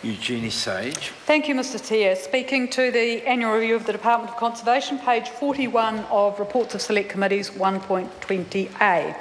Eugenie Sage. Thank you, Mr Chair. Speaking to the annual review of the Department of Conservation, page 41 of Reports of Select Committees 1.20a.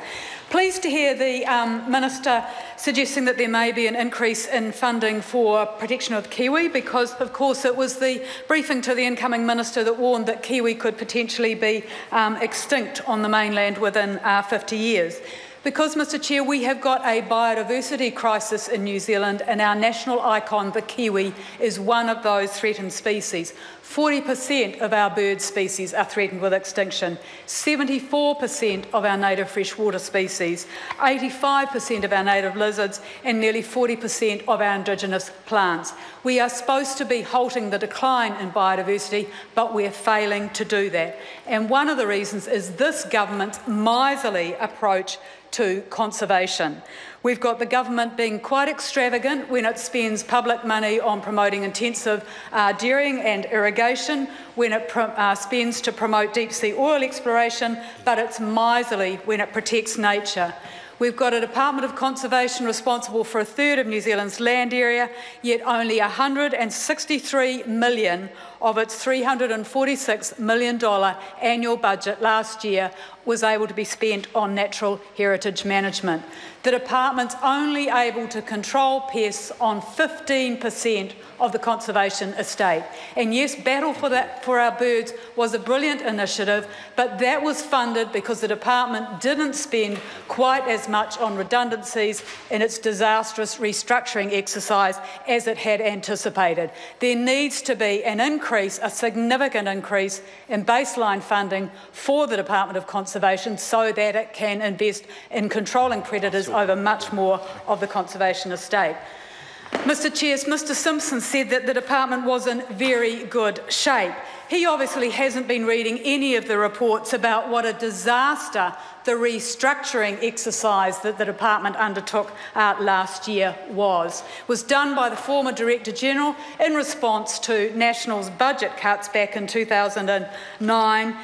Pleased to hear the Minister suggesting that there may be an increase in funding for protection of kiwi, because of course it was the briefing to the incoming Minister that warned that kiwi could potentially be extinct on the mainland within 50 years. Because, Mr Chair, we have got a biodiversity crisis in New Zealand, and our national icon, the kiwi, is one of those threatened species. 40% of our bird species are threatened with extinction, 74% of our native freshwater species, 85% of our native lizards, and nearly 40% of our indigenous plants. We are supposed to be halting the decline in biodiversity, but we're failing to do that. And one of the reasons is this government's miserly approach to conservation. We've got the government being quite extravagant when it spends public money on promoting intensive dairying and irrigation, when it spends to promote deep-sea oil exploration, but it's miserly when it protects nature. We've got a Department of Conservation responsible for a third of New Zealand's land area, yet only $163 million of its $346 million annual budget last year was able to be spent on natural heritage management. The department's only able to control pests on 15% of the conservation estate. And yes, Battle for Our Birds was a brilliant initiative, but that was funded because the department didn't spend quite as much on redundancies in its disastrous restructuring exercise as it had anticipated. There needs to be an increase, a significant increase in baseline funding for the Department of Conservation so that it can invest in controlling predators over much more of the conservation estate. Mr Chair, Mr Simpson said that the department was in very good shape. He obviously hasn't been reading any of the reports about what a disaster the restructuring exercise that the department undertook last year was. It was done by the former Director General in response to National's budget cuts back in 2009.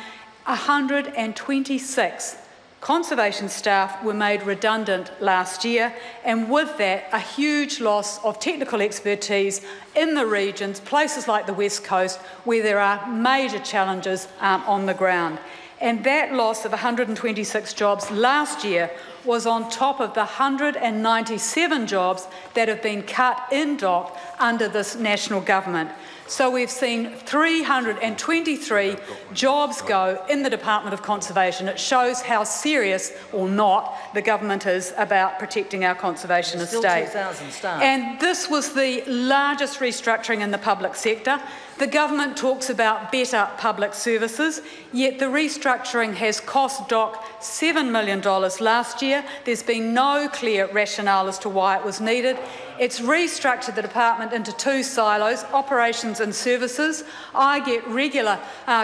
126 conservation staff were made redundant last year, and with that, a huge loss of technical expertise in the regions, places like the West Coast, where there are major challenges on the ground. And that loss of 126 jobs last year was on top of the 197 jobs that have been cut in DOC under this national government. So we've seen 323 jobs go in the Department of Conservation. It shows how serious or not the government is about protecting our conservation estate. 2,000 staff. And this was the largest restructuring in the public sector. The government talks about better public services, yet the restructuring has cost DOC $7 million last year. There's been no clear rationale as to why it was needed. It's restructured the department into two silos, operations and services. I get regular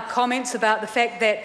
comments about the fact that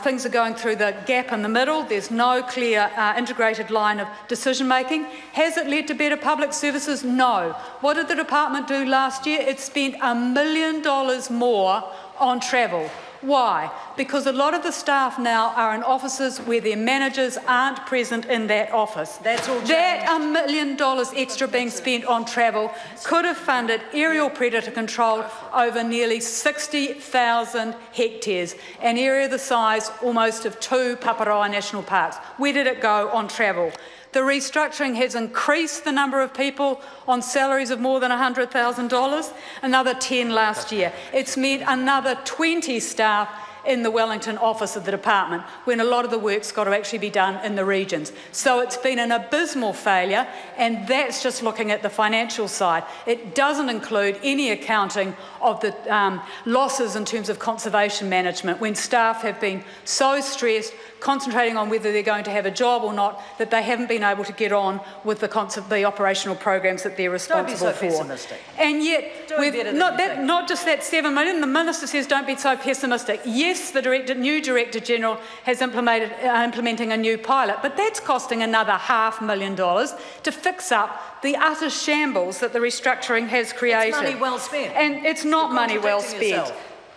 things are going through the gap in the middle. There's no clear integrated line of decision making. Has it led to better public services? No. What did the department do last year? It spent $1 million more on travel. Why? Because a lot of the staff now are in offices where their managers aren't present in that office. That's all. That $1 million extra being spent on travel could have funded aerial predator control over nearly 60,000 hectares, an area the size almost of 2 Paparoa National Parks. Where did it go on travel? The restructuring has increased the number of people on salaries of more than $100,000, another 10 last year. It's meant another 20 staff in the Wellington office of the department, when a lot of the work's got to actually be done in the regions. So it's been an abysmal failure, and that's just looking at the financial side. It doesn't include any accounting of the losses in terms of conservation management, when staff have been so stressed, concentrating on whether they're going to have a job or not, that they haven't been able to get on with the operational programs that they're responsible for. Don't be so pessimistic. And yet, with not just that $7 million, the Minister says don't be so pessimistic. Yes, the new Director General has implementing a new pilot, but that's costing another $500,000 to fix up the utter shambles that the restructuring has created. It's money well spent. And it's not money well spent.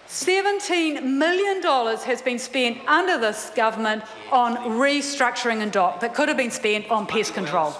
$17 million has been spent under this government on restructuring and DOC that could have been spent on pest control.